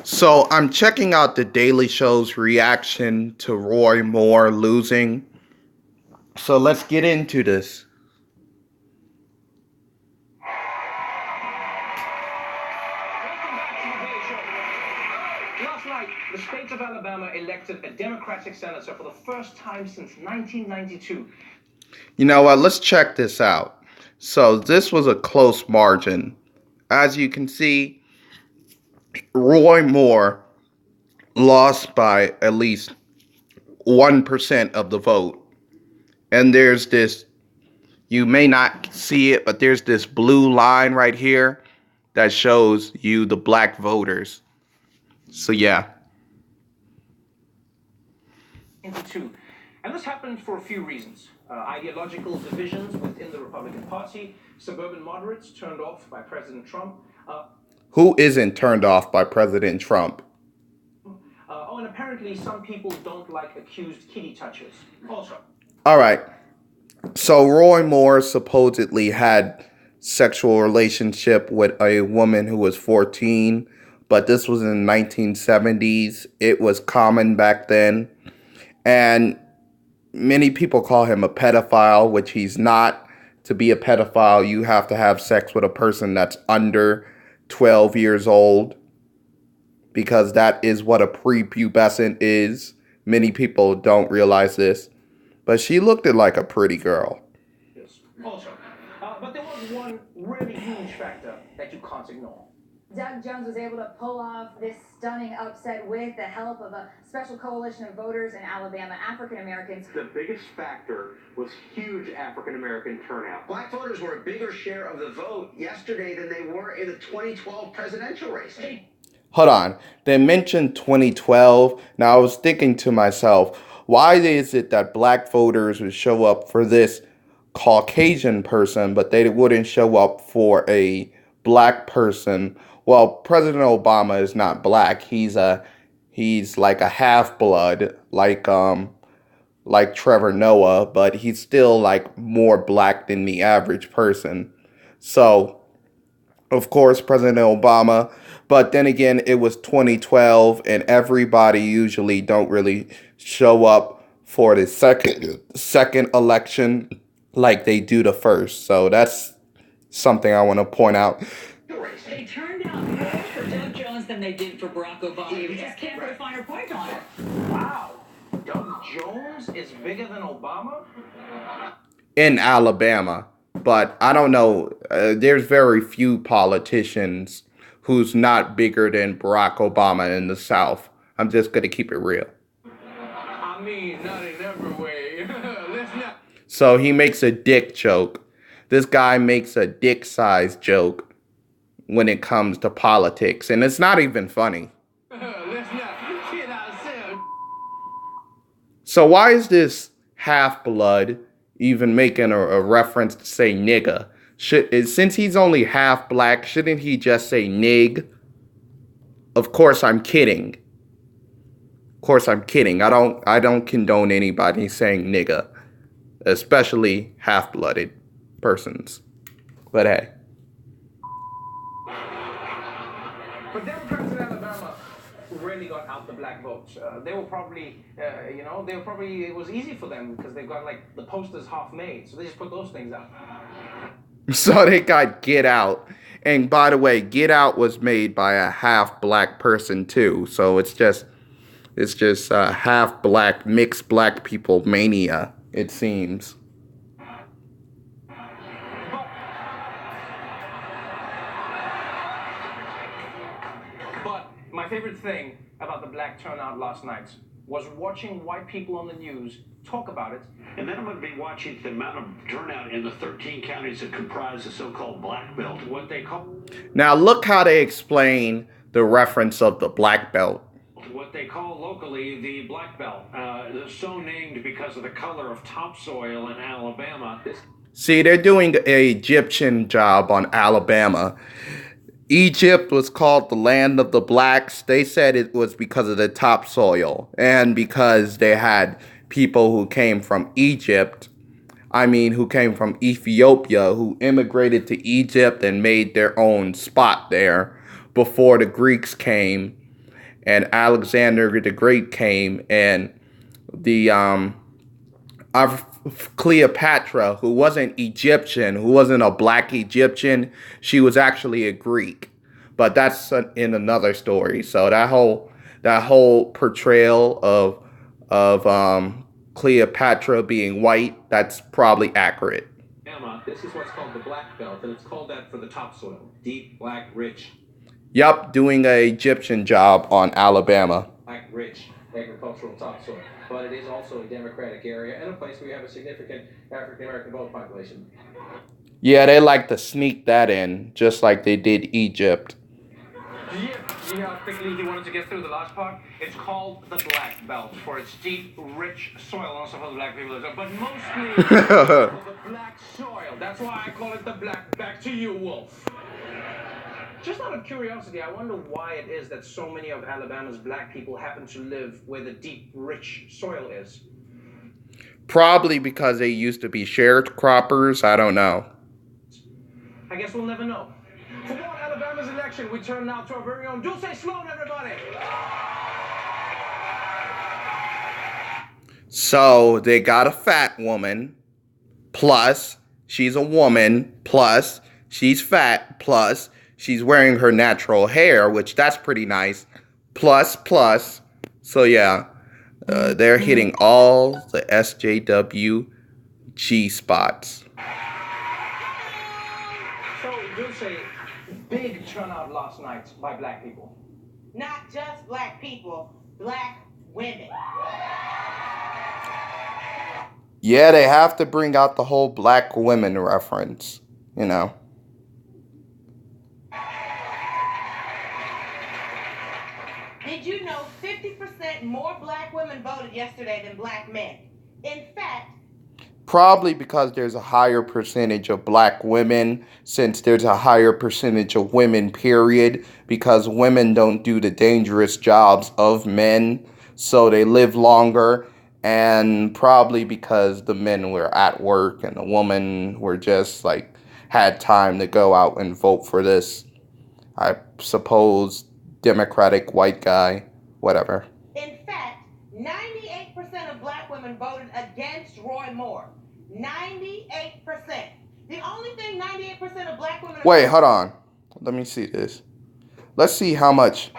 So I'm checking out the Daily Show's reaction to Roy Moore losing. So let's get into this. Welcome back to the Daily Show. Last night, the state of Alabama elected a Democratic senator for the first time since 1992. You know what? Let's check this out. So this was a close margin. As you can see, Roy Moore lost by at least 1% of the vote. And there's this, you may not see it, but there's this blue line right here that shows you the black voters. So yeah. 92. And this happened for a few reasons. Ideological divisions within the Republican Party, suburban moderates turned off by President Trump. Who isn't turned off by President Trump? And apparently some people don't like accused kitty touchers. Also. All right. So Roy Moore supposedly had sexual relationship with a woman who was 14, but this was in the 1970s. It was common back then. And many people call him a pedophile, which he's not. To be a pedophile, you have to have sex with a person that's under 12 years old, because that is what a prepubescent is. Many people don't realize this. But she looked like a pretty girl. Yes. Also, but there was one really huge factor that you can't ignore. Doug Jones was able to pull off this stunning upset with the help of a special coalition of voters in Alabama, African Americans. The biggest factor was huge African American turnout. Black voters were a bigger share of the vote yesterday than they were in the 2012 presidential race. Hold on. They mentioned 2012. Now I was thinking to myself, why is it that black voters would show up for this Caucasian person, but they wouldn't show up for a black person? Well, President Obama is not black. He's like a half-blood, like Trevor Noah, but he's still like more black than the average person. So, of course, President Obama. But then again, it was 2012, and everybody usually don't really show up for the second election like they do the first. So that's something I want to point out. They turned out more for Doug Jones than they did for Barack Obama. You just can't put a finer point on it. Wow. Doug Jones is bigger than Obama? In Alabama. But I don't know. There's very few politicians who's not bigger than Barack Obama in the South. I'm just going to keep it real. I mean, not in every way. Let's not. So he makes a dick joke. This guy makes a dick-sized joke when it comes to politics. And it's not even funny. Let's not kid ourselves. So why is this half-blood even making a reference to say nigga? Since he's only half black, shouldn't he just say nig? Of course I'm kidding. Of course I'm kidding. I don't condone anybody saying nigga, especially half-blooded persons. But hey. But Democrats in Alabama really got out the black votes. They were probably, it was easy for them because they got like the posters half made. So they just put those things out. So they got Get Out. And by the way, Get Out was made by a half black person too. So it's just half black, mixed black people mania, it seems. But my favorite thing about the black turnout last night was watching white people on the news talk about it. And then I'm going to be watching the amount of turnout in the 13 counties that comprise the so-called Black Belt, what they call... Now look how they explain the reference of the Black Belt. What they call locally the Black Belt. So named because of the color of topsoil in Alabama. See, they're doing an Egyptian job on Alabama. Egypt was called the land of the blacks. They said it was because of the topsoil and because they had people who came from Egypt, who came from Ethiopia, who immigrated to Egypt and made their own spot there before the Greeks came. and Alexander the Great came, and the Cleopatra, who wasn't Egyptian, who wasn't a black Egyptian, she was actually a Greek. But that's in another story. So that whole portrayal of Cleopatra being white, that's probably accurate. This is what's called the Black Belt, and it's called that for the topsoil. Deep, black, rich. Yup, doing a Egyptian job on Alabama. Black, rich agricultural topsoil. But it is also a Democratic area and a place where you have a significant African American vote population. Yeah, they like to sneak that in, just like they did Egypt. Do you know how quickly he wanted to get through the last part? It's called the Black Belt for its deep, rich soil, also for the black people, but mostly for the black soil. That's why I call it the Black. Back to you, Wolf. Just out of curiosity, I wonder why it is that so many of Alabama's black people happen to live where the deep, rich soil is. Probably because they used to be sharecroppers. I don't know. I guess we'll never know. For more on Alabama's election, we turn now to our very own Dulce Sloan, everybody. So they got a fat woman, plus she's a woman, plus she's fat, plus she's wearing her natural hair, which that's pretty nice. Plus. So yeah, they're hitting all the SJW G spots. So, Dulce, big turnout last night by black people. Not just black people, black women. Yeah, they have to bring out the whole black women reference, you know. Did you know 50% more black women voted yesterday than black men? In fact, Probably because there's a higher percentage of black women, since there's a higher percentage of women, period, because women don't do the dangerous jobs of men, so they live longer, and probably because the men were at work and the women were just like had time to go out and vote for this, I suppose, Democratic white guy, whatever. in fact, 98% of black women voted against Roy Moore. 98%. The only thing 98% of black women... Wait, hold on. Let me see this. Let's see how much...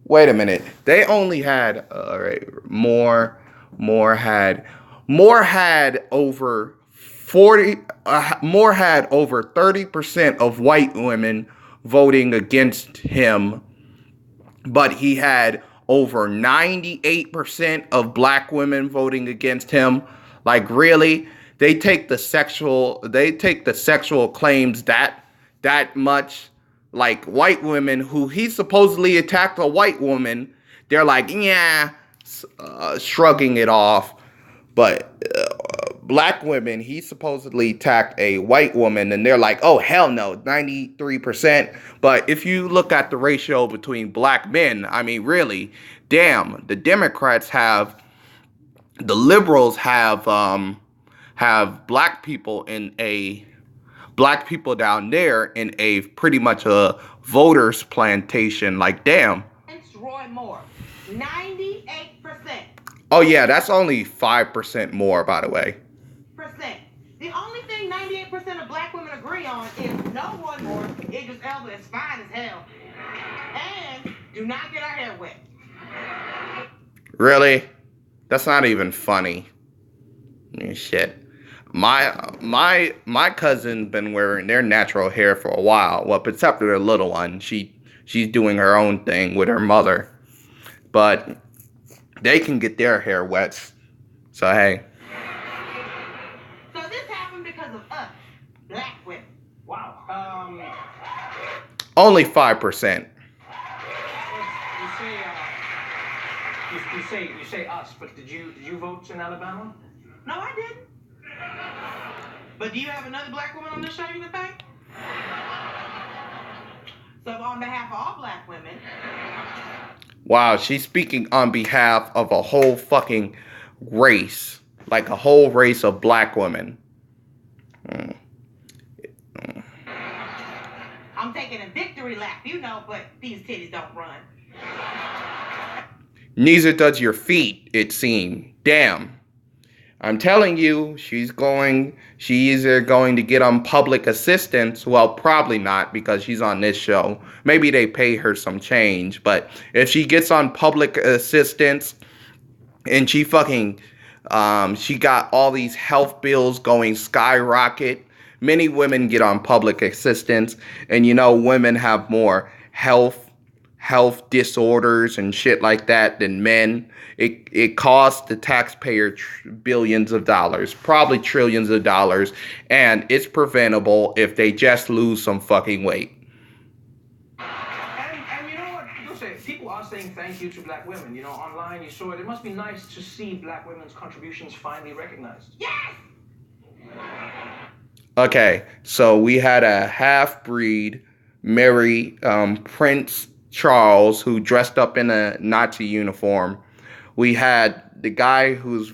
Wait a minute. They only had... Alright, Moore had over 40... Moore had over 30% of white women voting against him, but he had over 98% of black women voting against him. Like, really? They take the sexual claims that much. Like, white women who he supposedly attacked a white woman, they're like, yeah, shrugging it off. But black women, he supposedly attacked a white woman, and they're like, oh, hell no, 93%. But if you look at the ratio between black men, I mean, really, damn, the Democrats the liberals have black people down there in a pretty much a voters plantation. Like, damn. Against Roy Moore. 98%. Oh yeah, that's only 5% more, by the way. The only thing 98% of black women agree on is no Roy Moore, Idris Elba is fine as hell, and do not get our hair wet. Really? That's not even funny. Shit. My cousin been wearing their natural hair for a while. Well, except for the little one. She's doing her own thing with her mother. But they can get their hair wet. So hey. So this happened because of us, black women. Wow. Only 5%. You say us, but did you vote in Alabama? No, I didn't. But do you have another black woman on this show you can thank? So on behalf of all black women. Wow, she's speaking on behalf of a whole fucking race. Like a whole race of black women. I'm taking a victory lap, you know, but these titties don't run. Neither does your feet, it seems. Damn. I'm telling you, she's either going to get on public assistance. Well, probably not because she's on this show. Maybe they pay her some change. But if she gets on public assistance and she got all these health bills going skyrocket. Many women get on public assistance. And women have more health disorders and shit like that than men. It costs the taxpayer billions of dollars, probably trillions of dollars, and it's preventable if they just lose some fucking weight. And you know what? People are saying thank you to black women. Online you saw it. It must be nice to see black women's contributions finally recognized. Yes! Okay, so we had a half-breed marry Prince Charles, who dressed up in a Nazi uniform. We had the guy who's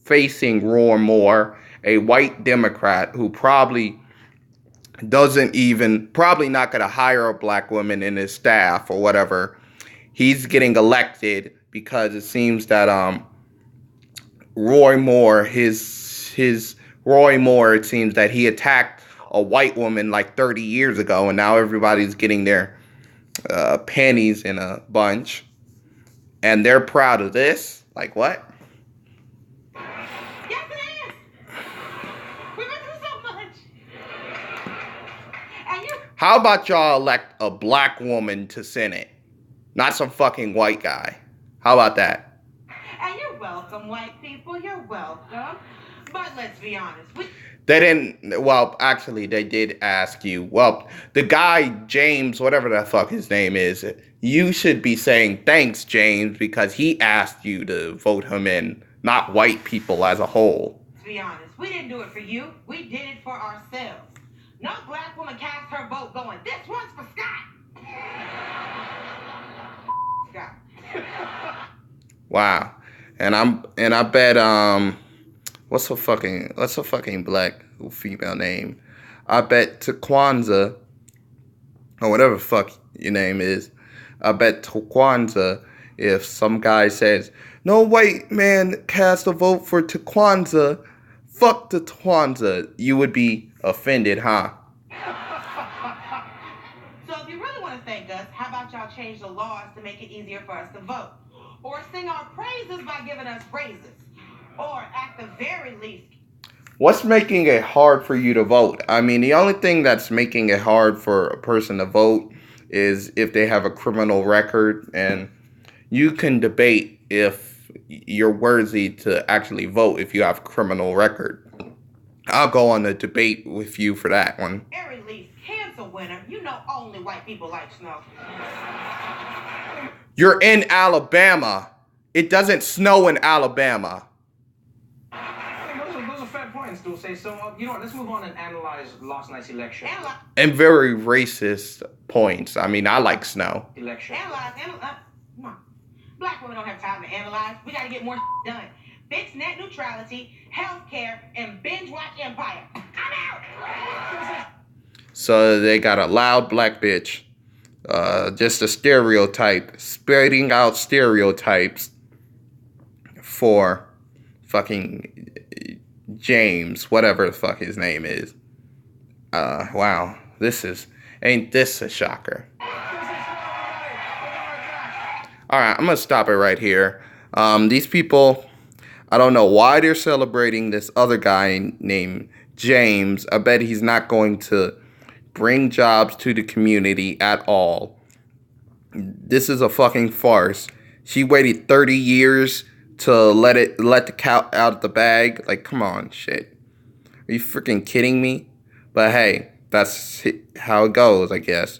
facing Roy Moore, a white Democrat who probably not going to hire a black woman in his staff or whatever. He's getting elected because it seems that Roy Moore, it seems that he attacked a white woman like 30 years ago, and now everybody's getting their panties in a bunch, and they're proud of this. Like what? Yes, it is. We've been through so much. And you. How about y'all elect a black woman to Senate, not some fucking white guy? How about that? And you're welcome, white people. You're welcome. But let's be honest. They didn't. Well, actually, they did ask you. Well, the guy, James, whatever the fuck his name is, you should be saying thanks, James, because he asked you to vote him in, not white people as a whole. Let's be honest. We didn't do it for you. We did it for ourselves. No black woman cast her vote going, this one's for Scott. Scott. Wow. And I bet what's her fucking black female name? I bet Taquanza, or whatever the fuck your name is, I bet Taquanza, if some guy says, no white man cast a vote for Taquanza, fuck the Taquanza, you would be offended, huh? So if you really want to thank us, how about y'all change the laws to make it easier for us to vote? Or sing our praises by giving us raises? Or at the very least, what's making it hard for you to vote? I mean, the only thing that's making it hard for a person to vote is if they have a criminal record, and you can debate if you're worthy to actually vote if you have a criminal record. I'll go on a debate with you for that one. very least, cancel winner. You know only white people like snow. You're in Alabama. It doesn't snow in Alabama. Those are fair points, Dulce. So, you know what? Let's move on and analyze last night's election. And very racist points. I mean, I like snow. Analyze. Come on. Black women don't have time to analyze. We got to get more done. Fix net neutrality, healthcare, and binge watch Empire. I'm out. So they got a loud black bitch. Just a stereotype. Spreading out stereotypes for fucking James, whatever the fuck his name is. Wow. Ain't this a shocker? Alright, I'm gonna stop it right here. These people, I don't know why they're celebrating this other guy named James. I bet he's not going to bring jobs to the community at all. This is a fucking farce. She waited 30 years to let the cat out of the bag. Like, come on, shit. Are you freaking kidding me? But hey, that's how it goes, I guess.